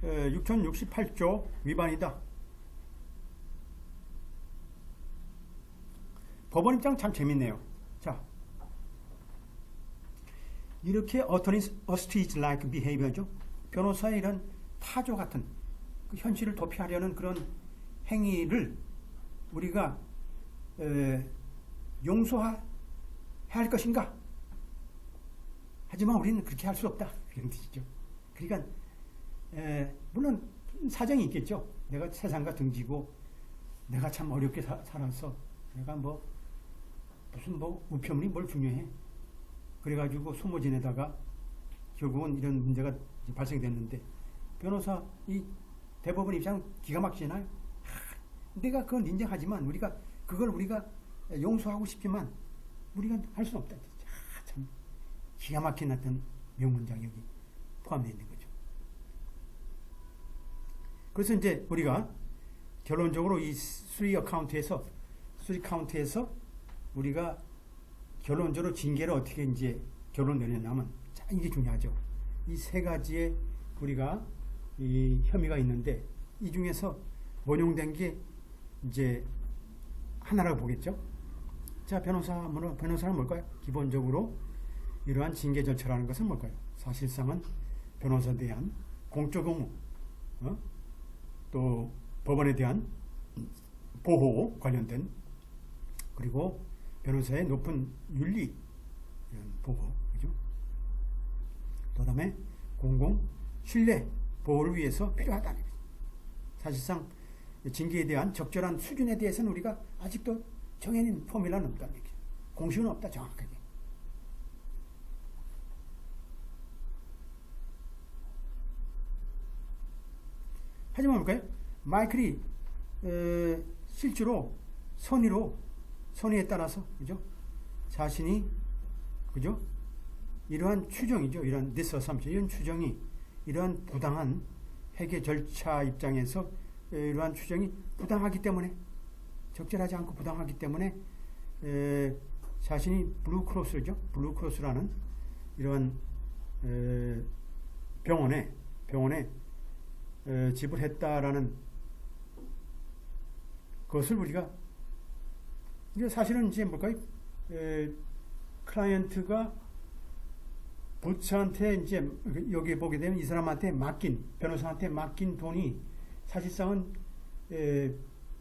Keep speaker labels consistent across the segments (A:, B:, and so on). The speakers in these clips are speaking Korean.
A: 6068조 위반이다. 법원 입장 참 재밌네요. 자, 이렇게 attorneys ostrich-like behavior죠. 변호사의 이런 타조 같은 그 현실을 도피하려는 그런 행위를 우리가 용서해야 할 것인가? 하지만 우리는 그렇게 할 수 없다. 그런 뜻이죠. 그러니까 물론 사정이 있겠죠. 내가 세상과 등지고 내가 참 어렵게 살아서 내가 무슨 우편물이 뭘 중요해. 그래가지고 숨어 지내다가 결국은 이런 문제가 발생됐는데 변호사 이 대법원 입장은 기가 막히잖아요. 내가 그건 인정하지만 그걸 우리가 용서하고 싶지만 우리가 할 수는 없다. 참 기가 막힌 어떤 명문장이 여기 포함되어 있는 거죠. 그래서 이제 우리가 결론적으로 이 수리 카운트에서 우리가 결론적으로 징계를 어떻게 이제 결론 내렸냐면, 자, 이게 중요하죠. 이 세 가지의 우리가 이 혐의가 있는데 이 중에서 원용된 게 이제 하나라고 보겠죠. 자, 변호사는 뭘까요? 기본적으로 이러한 징계 절차라는 것은 뭘까요? 사실상은 변호사에 대한 공적 의무, 또 법원에 대한 보호 관련된, 그리고 변호사의 높은 윤리 이런 보호, 그죠? 그 다음에 공공 신뢰 보호를 위해서 필요하다는 거죠. 사실상 징계에 대한 적절한 수준에 대해서는 우리가 아직도 정해진 포뮬라는 없다는 얘기죠. 공식은 없다, 정확하게. 하지만 볼까요? 마이클이 실제로 선의에 따라서, 그죠? 자신이, 그죠? 이러한 추정이죠. 이러한 this assumption, 이런 추정이, 이러한 부당한 회계 절차 입장에서 이러한 추정이 부당하기 때문에, 적절하지 않고 부당하기 때문에 자신이 블루크로스라는 이러한 병원에 지불했다라는 것을 우리가 이제 사실은 이제 뭘까요? 클라이언트가 부처한테 이제 여기 보게 되면 이 사람한테 변호사한테 맡긴 돈이 사실상은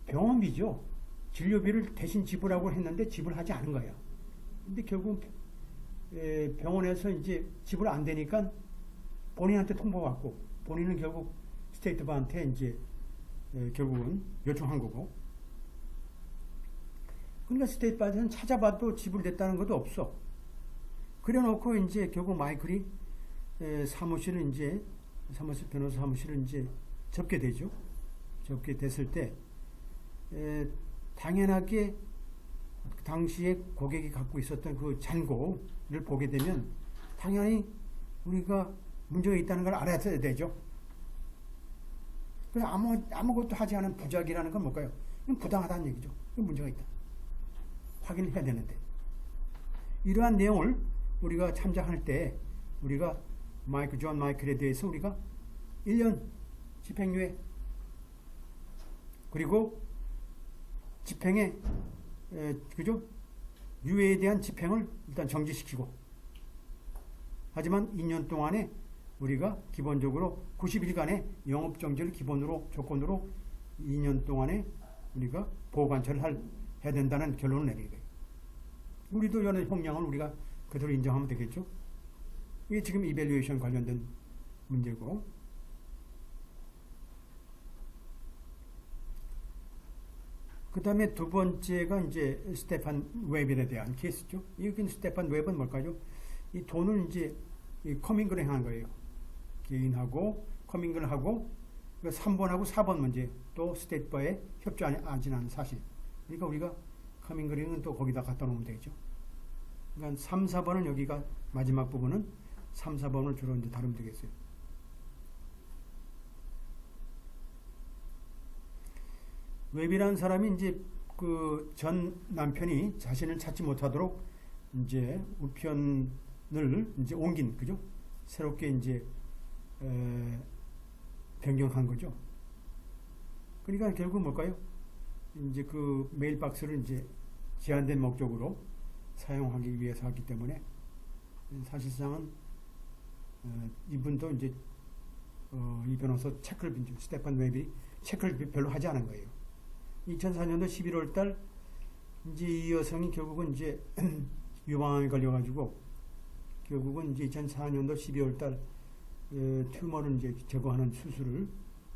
A: 병원비죠. 진료비를 대신 지불하고 했는데 지불하지 않은 거예요. 근데 결국 병원에서 이제 지불 안 되니까 본인한테 통보받고 본인은 결국 스테이트바한테 이제 결국은 요청한 거고. 그러니까 스테이트바한테는 찾아봐도 지불됐다는 것도 없어. 그래놓고 이제 결국 마이클이 변호사 사무실을 이제 접게 되죠. 접게 됐을 때 당연하게 당시에 고객이 갖고 있었던 그 잔고를 보게 되면 당연히 우리가 문제가 있다는 걸 알아야 되죠. 그래서 아무것도 하지 않은 부작이라는 건 뭘까요? 이건 부당하다는 얘기죠. 이건 문제가 있다. 확인을 해야 되는데. 이러한 내용을 우리가 참작할 때 우리가 존 마이클에 대해서 우리가 1년 집행유예, 그리고 집행의 그죠? 유예에 대한 집행을 일단 정지시키고, 하지만 2년 동안에 우리가 기본적으로 90일간의 영업정지를 조건으로 2년 동안에 우리가 보호관찰을 해야 된다는 결론을 내리게 돼요. 우리도 이런 형량을 우리가 그대로 인정하면 되겠죠. 이게 지금 이밸류에이션 관련된 문제고, 그 다음에 두 번째가 이제 스테판 웹에 대한 케이스죠. 여기 스테판 웹은 뭘까요? 이 돈을 이제 커밍글을 한 거예요. 개인하고 커밍글을 하고 3번하고 4번 문제, 또 스테이트바에 협조하지 않은 사실. 그러니까 우리가 커밍글링은 또 거기다 갖다 놓으면 되죠. 그러니까 3, 4번은 여기가 마지막 부분은 3, 4번을 주로 이제 다루면 되겠어요. 웹이라는 사람이 이제 그 전 남편이 자신을 찾지 못하도록 이제 우편을 이제 옮긴, 그죠? 새롭게 이제 변경한 거죠. 그러니까 결국 뭘까요? 이제 그 메일박스를 이제 제한된 목적으로 사용하기 위해서 하기 때문에 사실상은 이분도 이제 이 변호사 체크를 스테판 웹이 체크를 별로 하지 않은 거예요. 2004년도 11월 달 이제 이 여성이 결국은 이제 유방암에 걸려가지고 결국은 이제 2004년도 12월 달 튜머를 이제 제거하는 수술을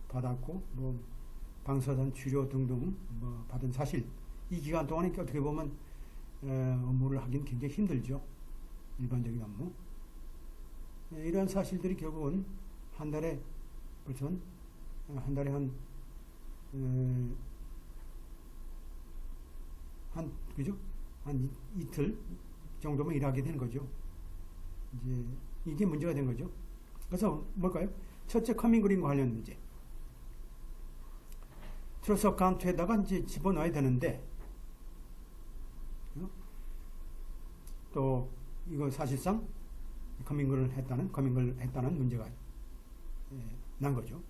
A: 받았고 뭐 방사선 치료 등등 뭐 받은 사실 이 기간 동안에 어떻게 보면 업무를 하긴 굉장히 힘들죠. 일반적인 업무. 이런 사실들이 결국은 한 달에 그렇죠. 한 달에 그죠? 한 이틀 정도만 일하게 된 거죠. 이제 이게 문제가 된 거죠. 그래서 뭘까요? 첫째 커밍 그린과 관련 문제. 트러스 어카운트에다가 이제 집어넣어야 되는데 또 이거 사실상 커밍을 했다는 문제가 난 거죠.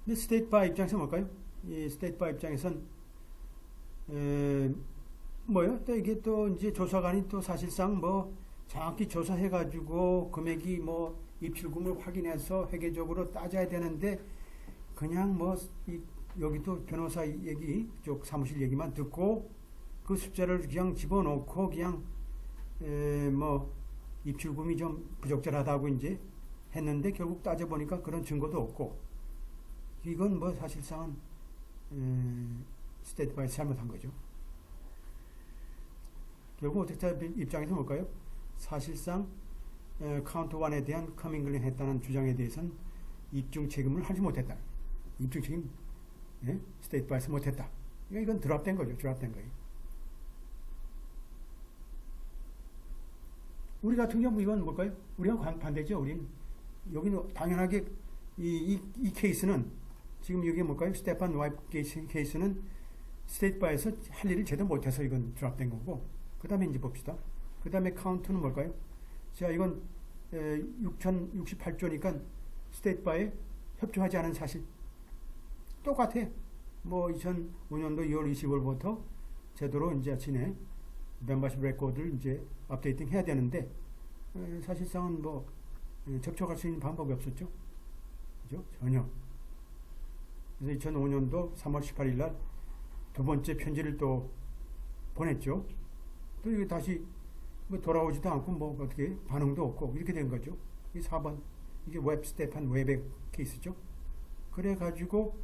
A: 근데 스테이트 바 입장에서 뭘까요? 이 스테이트 바 입장에선 뭐요? 또 이게 또 이제 조사관이 또 사실상 뭐 정확히 조사해가지고 금액이 뭐 입출금을 확인해서 회계적으로 따져야 되는데 그냥 뭐 여기도 변호사 얘기 쪽 사무실 얘기만 듣고 그 숫자를 그냥 집어넣고 그냥 뭐 입출금이 좀 부적절하다고 이제 했는데 결국 따져보니까 그런 증거도 없고 이건 뭐 사실상은 스테이트 바에서 잘못한 거죠. 결국 어택자 입장에서 뭘까요? 사실상 카운트 1에 대한 커밍글링 했다는 주장에 대해서는 입증 책임을 하지 못했다. 입증 책임 스테이트 바에서 못했다. 이건 드랍된 거죠. 드랍된 거예요. 우리 같은 경우 이건 뭘까요? 우리가 반대죠. 우리는 여기는 당연하게 이 케이스는 지금 이게 뭘까요? 스테판 와이프 케이스는 스테이트 바에서 할 일을 제대로 못해서 이건 드랍된 거고 그 다음에 이제 봅시다. 그 다음에 카운트는 뭘까요? 자, 이건 6068조니까 스테이트 바에 협조하지 않은 사실 똑같아. 뭐 2005년도 2월 20일부터 제대로 이제 진해 멤버십 레코드를 이제 업데이팅 해야 되는데 사실상은 뭐 접촉할 수 있는 방법이 없었죠. 그죠? 전혀. 그래서 2005년도 3월 18일 날 두 번째 편지를 또 보냈죠. 또 이게 다시 뭐 돌아오지도 않고 뭐 어떻게 반응도 없고 이렇게 된 거죠. 이 4번 이게 스테판 웹의 케이스죠. 그래가지고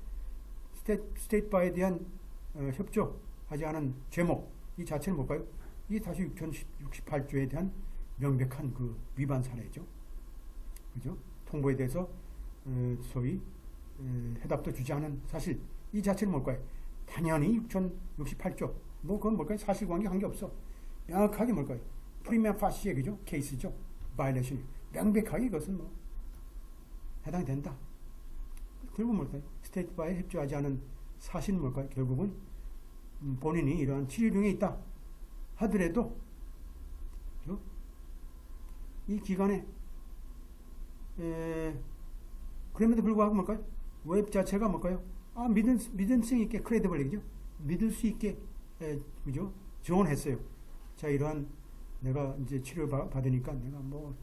A: 스테이트 바에 대한 협조하지 않은 제목 이 자체는 뭘까요? 이게 다시 6068조에 대한 명백한 그 위반 사례죠. 그죠? 통보에 대해서 소위 해답도 주지 않은 사실 이 자체는 뭘까요? 당연히 6068조 뭐 그건 뭘까요? 사실관계 한 게 없어. 명확하게 뭘까요? 프리미엄 파시의 그죠? 케이스죠. 바이레이션이 명백하게 이것은 뭐 해당이 된다. 결국 뭘까요? 스테이트 바에 협조하지 않은 사실은 뭘까요? 결국은 본인이 이러한 치료 중에 있다 하더라도 그죠? 이 기간에 그럼에도 불구하고 뭘까요? 웹 자체가 뭘까요? 믿음성 있게 크레디블이죠. 믿을 수 있게 그죠? 지원했어요. 자, 이러한 내가 이제 치료 받으니까 내가 뭐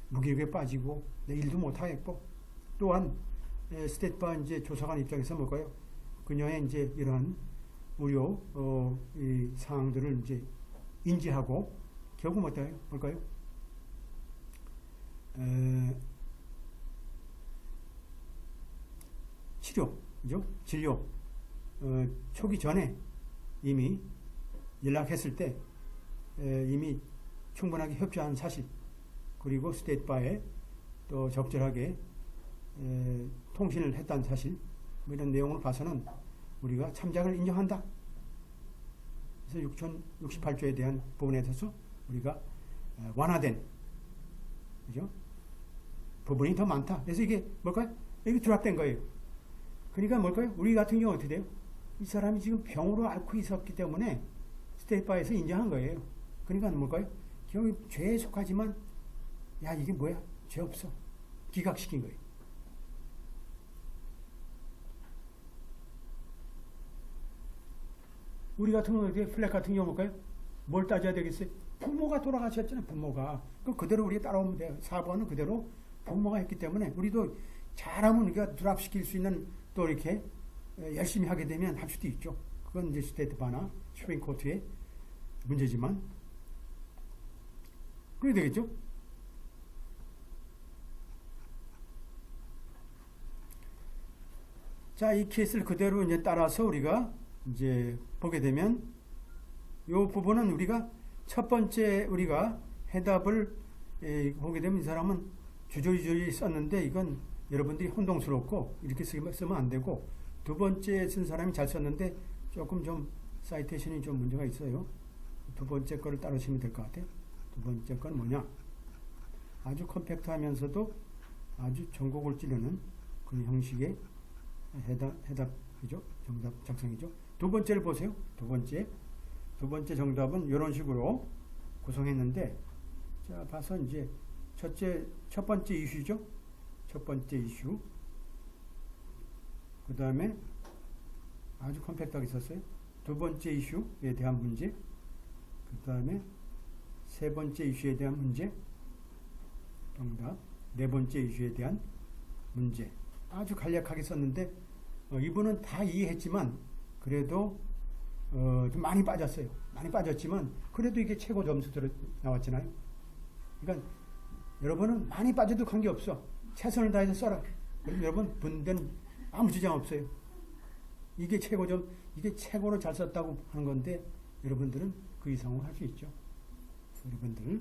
A: 무기력에 빠지고 내 일도 못 하겠고 또한 스테이트 바 이제 조사관 입장에서 뭘까요? 그녀의 이제 이러한 우려 이 사항들을 이제 인지하고 결국 뭘까요? 치료, 그죠? 진료 초기 전에 이미 연락했을 때 이미 충분하게 협조한 사실 그리고 스테이트 바에 또 적절하게 통신을 했다는 사실 뭐 이런 내용을 봐서는 우리가 참작을 인정한다. 그래서 6068조에 대한 부분에 대해서 우리가 완화된 그죠? 부분이 더 많다. 그래서 이게 뭘까요? 이게 드랍된 거예요. 그러니까 뭘까요? 우리 같은 경우 어떻게 돼요? 이 사람이 지금 병으로 앓고 있었기 때문에 스테이트 바에서 인정한 거예요. 그러니까 뭘까요? 결국 죄에 속하지만 야, 이게 뭐야? 죄 없어. 기각시킨 거예요. 우리 같은 경우에 플랫 같은 경우 볼까요? 뭘 따져야 되겠어요? 부모가 돌아가셨잖아요. 부모가. 그럼 그대로 우리가 따라오면 돼요. 4번은 그대로 부모가 했기 때문에 우리도 잘하면 우리가 드랍시킬 수 있는 또 이렇게 열심히 하게 되면 할 수도 있죠. 그건 이제 스테이트 바나 슈프림 코트의 문제지만 그래야 되겠죠. 자, 이 케이스를 그대로 이제 따라서 우리가 이제 보게 되면 이 부분은 우리가 첫 번째 우리가 해답을 보게 되면 이 사람은 주저주저 썼는데 이건 여러분들이 혼동스럽고 이렇게 쓰면 안 되고 두 번째 쓴 사람이 잘 썼는데 조금 좀 사이테이션이 좀 문제가 있어요. 두 번째 거를 따르시면 될 것 같아요. 두 번째 건 뭐냐? 아주 컴팩트하면서도 아주 전곡을 찌르는 그런 형식의 해답이죠. 정답 작성이죠. 두 번째를 보세요. 두 번째 정답은 이런 식으로 구성했는데, 자, 봐서 이제 첫 번째 이슈죠. 첫 번째 이슈. 그 다음에 아주 컴팩트하게 썼어요. 두 번째 이슈에 대한 문제. 그 다음에 세 번째 이슈에 대한 문제. 정답. 네 번째 이슈에 대한 문제. 아주 간략하게 썼는데, 이분은 다 이해했지만, 그래도, 좀 많이 빠졌어요. 많이 빠졌지만, 그래도 이게 최고 점수대로 나왔잖아요. 그러니까, 여러분은 많이 빠져도 관계없어. 최선을 다해서 써라. 그럼 여러분, 분된 아무 지장 없어요. 이게 최고로 잘 썼다고 하는 건데, 여러분들은 그 이상으로 할 수 있죠. 여러분들